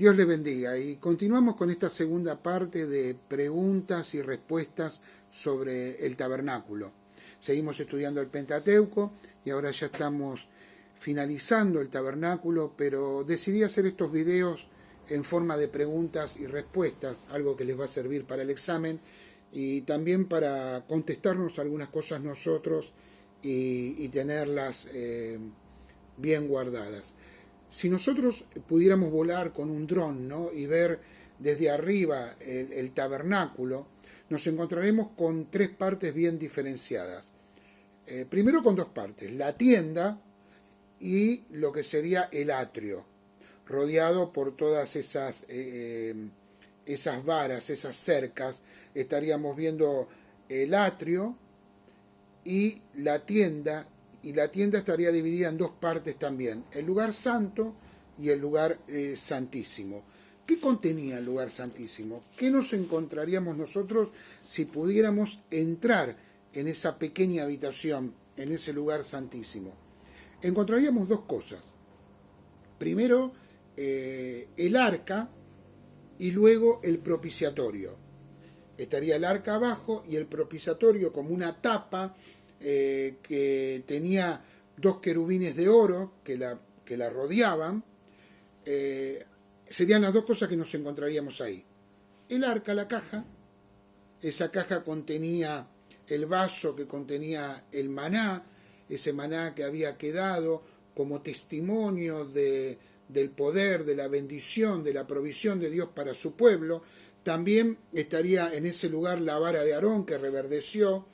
Dios le bendiga y continuamos con esta segunda parte de preguntas y respuestas sobre el tabernáculo. Seguimos estudiando el Pentateuco y ahora ya estamos finalizando el tabernáculo, pero decidí hacer estos videos en forma de preguntas y respuestas, algo que les va a servir para el examen y también para contestarnos algunas cosas nosotros y tenerlas bien guardadas. Si nosotros pudiéramos volar con un dron, ¿no?, y ver desde arriba el tabernáculo, nos encontraremos con tres partes bien diferenciadas. Primero con dos partes, la tienda y lo que sería el atrio, rodeado por todas esas varas, esas cercas. Estaríamos viendo el atrio y la tienda estaría dividida en dos partes también, el lugar santo y el lugar santísimo. ¿Qué contenía el lugar santísimo? ¿Qué nos encontraríamos nosotros si pudiéramos entrar en esa pequeña habitación, en ese lugar santísimo? Encontraríamos dos cosas. Primero, el arca y luego el propiciatorio. Estaría el arca abajo y el propiciatorio como una tapa que tenía dos querubines de oro que la rodeaban. Serían las dos cosas que nos encontraríamos ahí. El arca, la caja, esa caja contenía el vaso que contenía el maná, ese maná que había quedado como testimonio del poder, de la bendición, de la provisión de Dios para su pueblo. También estaría en ese lugar la vara de Aarón que reverdeció,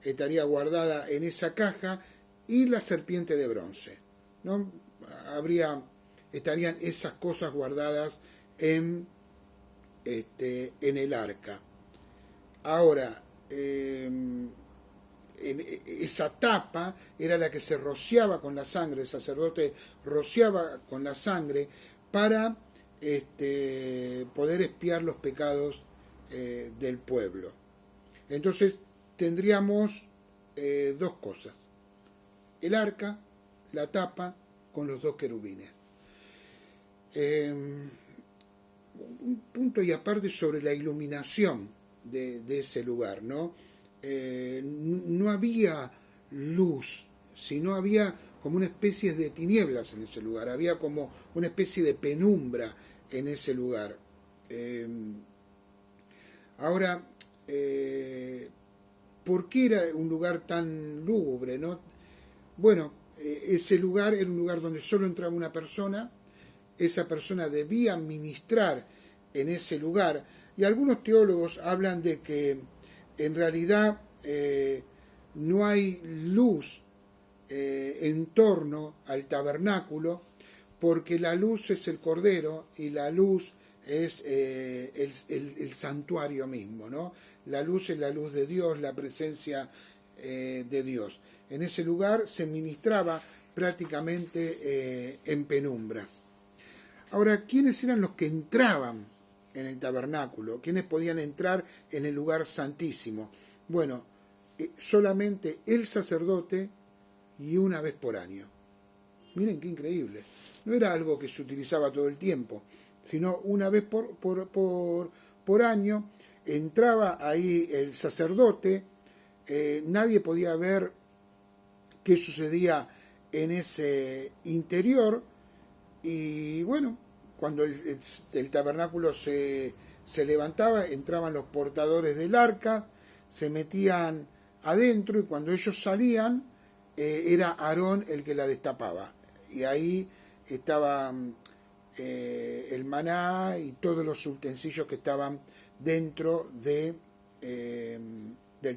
estaría guardada en esa caja, y la serpiente de bronce, ¿no? Estarían esas cosas guardadas en el arca. Ahora, esa tapa era la que se rociaba con la sangre, el sacerdote rociaba con la sangre para poder expiar los pecados del pueblo. Entonces tendríamos dos cosas: el arca, la tapa con los dos querubines. Un punto y aparte sobre la iluminación de ese lugar, ¿no? No había luz, sino había como una especie de tinieblas en ese lugar, había como una especie de penumbra en ese lugar. Ahora, ¿por qué era un lugar tan lúgubre, no? Bueno, ese lugar era un lugar donde solo entraba una persona. Esa persona debía ministrar en ese lugar, y algunos teólogos hablan de que en realidad no hay luz en torno al tabernáculo, porque la luz es el Cordero y la luz es el santuario mismo, ¿no? La luz es la luz de Dios, la presencia de Dios. En ese lugar se ministraba prácticamente en penumbras. Ahora, ¿quiénes eran los que entraban en el tabernáculo? ¿Quiénes podían entrar en el lugar santísimo? Bueno, solamente el sacerdote y una vez por año. Miren qué increíble. No era algo que se utilizaba todo el tiempo, sino una vez por año entraba ahí el sacerdote. Nadie podía ver qué sucedía en ese interior. Y bueno, cuando el tabernáculo se levantaba, entraban los portadores del arca, se metían adentro, y cuando ellos salían, era Aarón el que la destapaba. Y ahí estaba el maná y todos los utensilios que estaban dentro del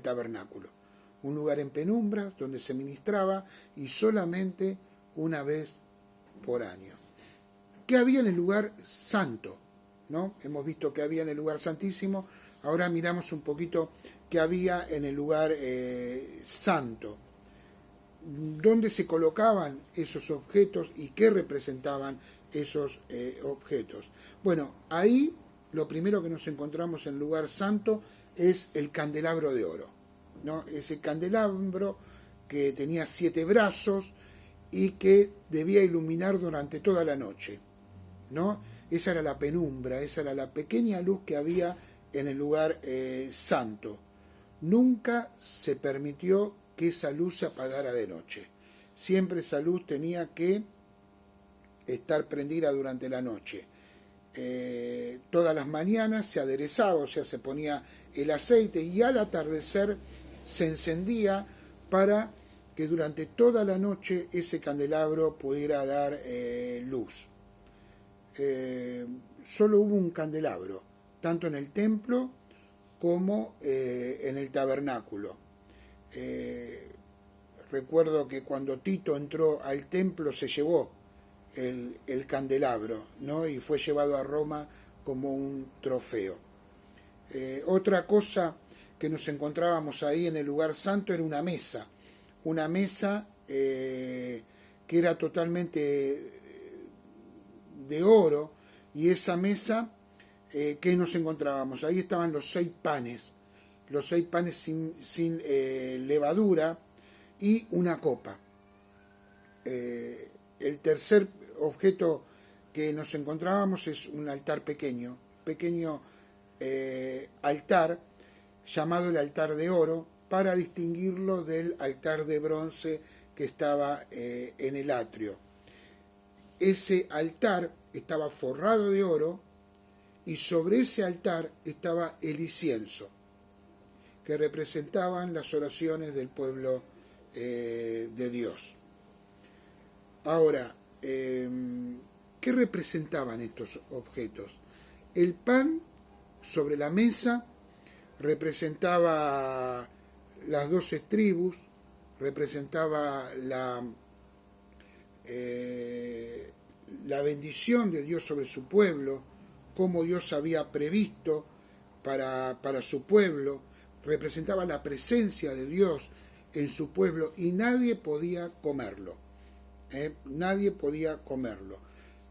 tabernáculo. Un lugar en penumbra donde se ministraba, y solamente una vez por año. ¿Qué había en el lugar santo? ¿No? Hemos visto que había en el lugar santísimo. Ahora miramos un poquito qué había en el lugar santo. ¿Dónde se colocaban esos objetos y qué representaban esos objetos? Bueno, ahí lo primero que nos encontramos en el lugar santo es el candelabro de oro, ¿no? Ese candelabro que tenía 7 brazos y que debía iluminar durante toda la noche, ¿no? esa era la penumbra, esa era la pequeña luz que había en el lugar santo. Nunca se permitió que esa luz se apagara de noche. Siempre esa luz tenía que estar prendida durante la noche. Todas las mañanas se aderezaba, o sea, se ponía el aceite y al atardecer se encendía para que durante toda la noche ese candelabro pudiera dar luz. Solo hubo un candelabro, tanto en el templo como en el tabernáculo. Recuerdo que cuando Tito entró al templo se llevó el candelabro, ¿no? Y fue llevado a Roma como un trofeo. Otra cosa que nos encontrábamos ahí en el lugar santo era una mesa que era totalmente de oro, y esa mesa que nos encontrábamos, ahí estaban los 6 panes sin levadura y una copa. El tercer objeto que nos encontrábamos es un altar pequeño altar llamado el altar de oro, para distinguirlo del altar de bronce que estaba en el atrio. Ese altar estaba forrado de oro y sobre ese altar estaba el incienso, que representaban las oraciones del pueblo de Dios. Ahora, ¿qué representaban estos objetos? El pan sobre la mesa representaba las 12 tribus, representaba la bendición de Dios sobre su pueblo, cómo Dios había previsto para su pueblo, representaba la presencia de Dios en su pueblo y nadie podía comerlo. Nadie podía comerlo.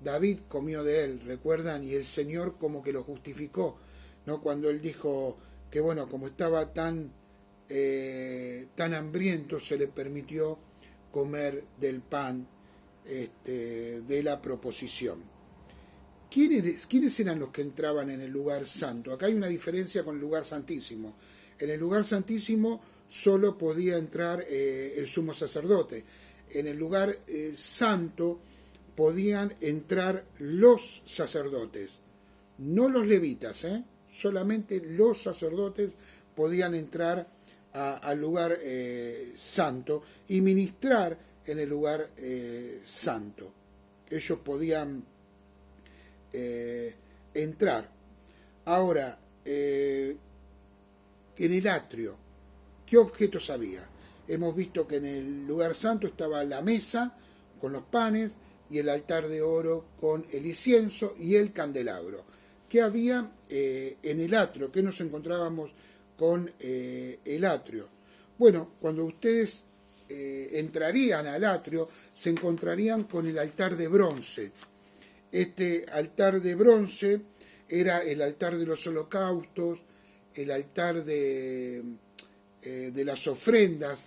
David comió de él, recuerdan, y el Señor como que lo justificó, ¿no? Cuando él dijo que bueno, como estaba tan hambriento, se le permitió comer del pan de la proposición. ¿Quiénes eran los que entraban en el lugar santo? Acá hay una diferencia con el lugar santísimo. En el lugar santísimo solo podía entrar el sumo sacerdote. En el lugar santo podían entrar los sacerdotes, no los levitas, solamente los sacerdotes podían entrar al lugar santo y ministrar en el lugar santo. Ellos podían entrar. Ahora, en el atrio, ¿qué objetos había? Hemos visto que en el lugar santo estaba la mesa con los panes y el altar de oro con el incienso y el candelabro. ¿Qué había en el atrio? ¿Qué nos encontrábamos con el atrio? Bueno, cuando ustedes entrarían al atrio, se encontrarían con el altar de bronce. Este altar de bronce era el altar de los holocaustos, el altar de las ofrendas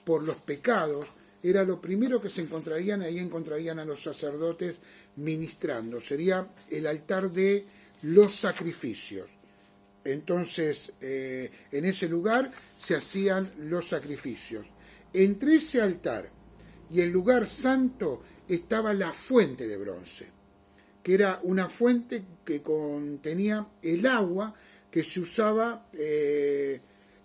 por los pecados. Era lo primero que se encontrarían, ahí encontrarían a los sacerdotes ministrando. Sería el altar de los sacrificios. Entonces, en ese lugar se hacían los sacrificios. Entre ese altar y el lugar santo estaba la fuente de bronce, que era una fuente que contenía el agua que se usaba, que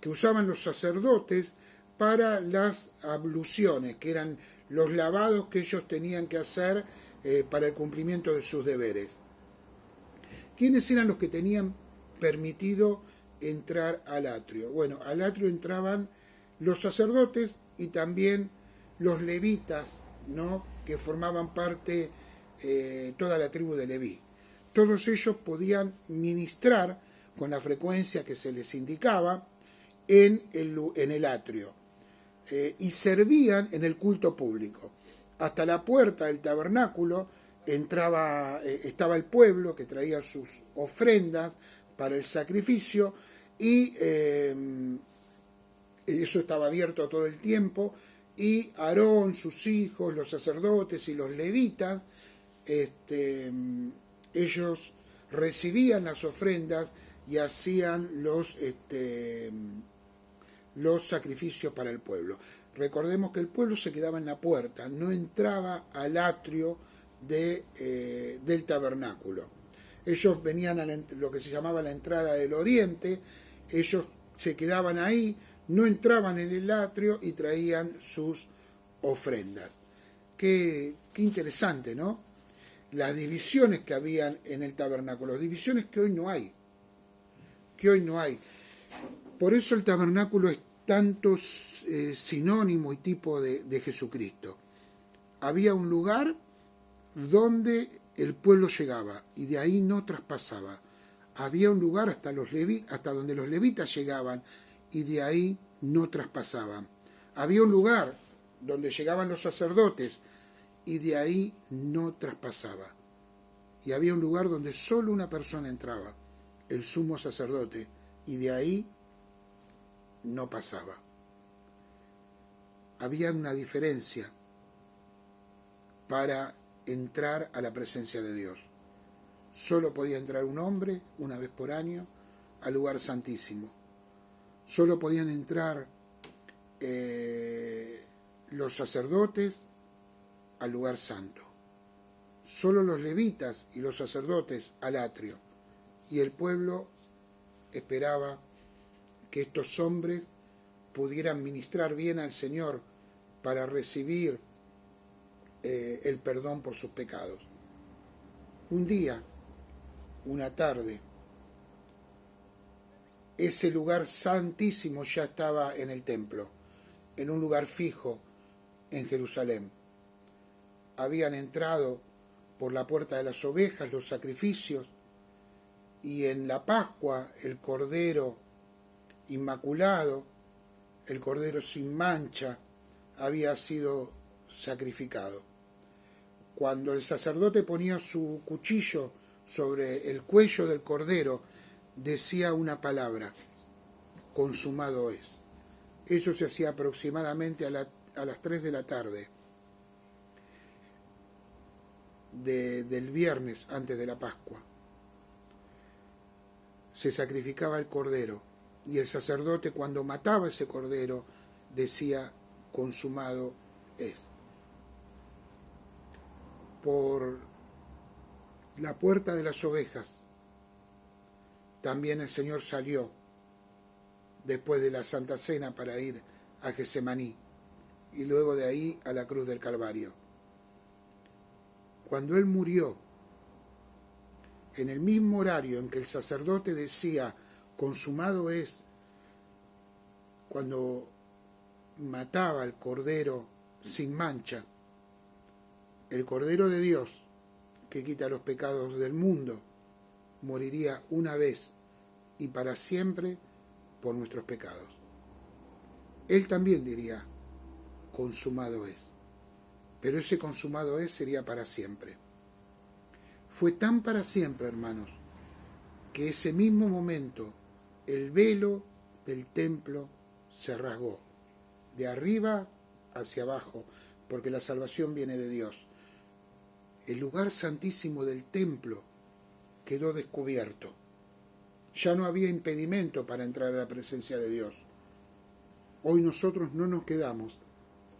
usaban los sacerdotes para las abluciones, que eran los lavados que ellos tenían que hacer para el cumplimiento de sus deberes. ¿Quiénes eran los que tenían permitido entrar al atrio? Bueno, al atrio entraban los sacerdotes y también los levitas, ¿no?, que formaban parte toda la tribu de Leví. Todos ellos podían ministrar con la frecuencia que se les indicaba en el atrio y servían en el culto público. Hasta la puerta del tabernáculo estaba el pueblo que traía sus ofrendas para el sacrificio y eso estaba abierto todo el tiempo, y Aarón, sus hijos, los sacerdotes y los levitas ellos recibían las ofrendas y hacían los sacrificios para el pueblo. Recordemos que el pueblo se quedaba en la puerta, no entraba al atrio del tabernáculo. Ellos venían a lo que se llamaba la entrada del oriente, ellos se quedaban ahí, no entraban en el atrio y traían sus ofrendas. Qué interesante, ¿no? Las divisiones que habían en el tabernáculo, divisiones que hoy no hay. Por eso el tabernáculo es tanto sinónimo y tipo de Jesucristo. Había un lugar donde el pueblo llegaba y de ahí no traspasaba. Había un lugar hasta donde los levitas llegaban y de ahí no traspasaban. Había un lugar donde llegaban los sacerdotes y de ahí no traspasaba. Y había un lugar donde solo una persona entraba, el sumo sacerdote, y de ahí no pasaba. Había una diferencia para entrar a la presencia de Dios. Solo podía entrar un hombre una vez por año al lugar santísimo. Solo podían entrar los sacerdotes al lugar santo. Solo los levitas y los sacerdotes al atrio. Y el pueblo esperaba que estos hombres pudieran ministrar bien al Señor para recibir el perdón por sus pecados. Un día, una tarde, ese lugar santísimo ya estaba en el templo, en un lugar fijo en Jerusalén. Habían entrado por la puerta de las ovejas los sacrificios, y en la Pascua el Cordero inmaculado, el Cordero sin mancha, había sido sacrificado. Cuando el sacerdote ponía su cuchillo sobre el cuello del Cordero, decía una palabra: consumado es. Eso se hacía aproximadamente a las 3 de la tarde del viernes antes de la Pascua. Se sacrificaba el cordero y el sacerdote, cuando mataba ese cordero, decía: consumado es. Por la puerta de las ovejas también el Señor salió después de la Santa Cena para ir a Getsemaní y luego de ahí a la cruz del Calvario. Cuando Él murió, en el mismo horario en que el sacerdote decía consumado es, cuando mataba al Cordero sin mancha, el Cordero de Dios que quita los pecados del mundo, moriría una vez y para siempre por nuestros pecados. Él también diría consumado es, pero ese consumado es sería para siempre. Fue tan para siempre, hermanos, que ese mismo momento el velo del templo se rasgó, de arriba hacia abajo, porque la salvación viene de Dios. El lugar santísimo del templo quedó descubierto. Ya no había impedimento para entrar a la presencia de Dios. Hoy nosotros no nos quedamos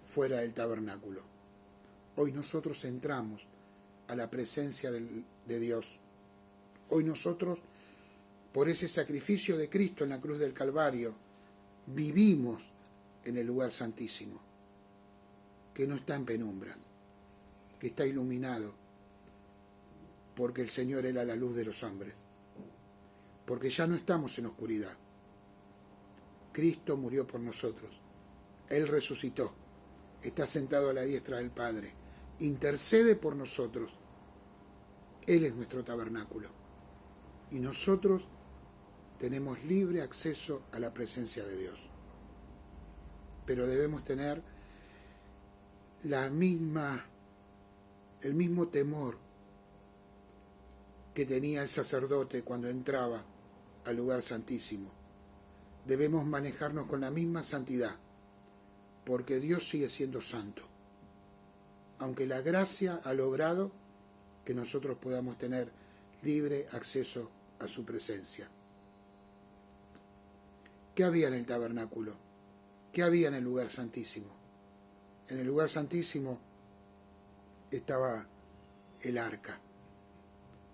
fuera del tabernáculo. Hoy nosotros entramos a la presencia de Dios. Hoy nosotros, por ese sacrificio de Cristo en la cruz del Calvario, vivimos en el lugar santísimo, que no está en penumbras, que está iluminado, porque el Señor era la luz de los hombres, porque ya no estamos en oscuridad. Cristo murió por nosotros, Él resucitó, está sentado a la diestra del Padre, intercede por nosotros. Él es nuestro tabernáculo y nosotros tenemos libre acceso a la presencia de Dios. Pero debemos tener el mismo temor que tenía el sacerdote cuando entraba al lugar santísimo. Debemos manejarnos con la misma santidad, porque Dios sigue siendo santo. Aunque la gracia ha logrado que nosotros podamos tener libre acceso a su presencia. ¿Qué había en el tabernáculo? ¿Qué había en el lugar santísimo? En el lugar santísimo estaba el arca,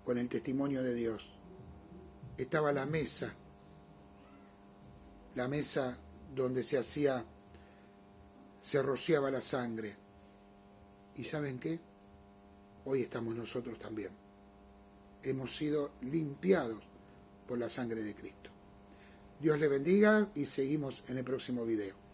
con el testimonio de Dios. Estaba la mesa donde se rociaba la sangre. ¿Y saben qué? Hoy estamos nosotros también. Hemos sido limpiados por la sangre de Cristo. Dios le bendiga y seguimos en el próximo video.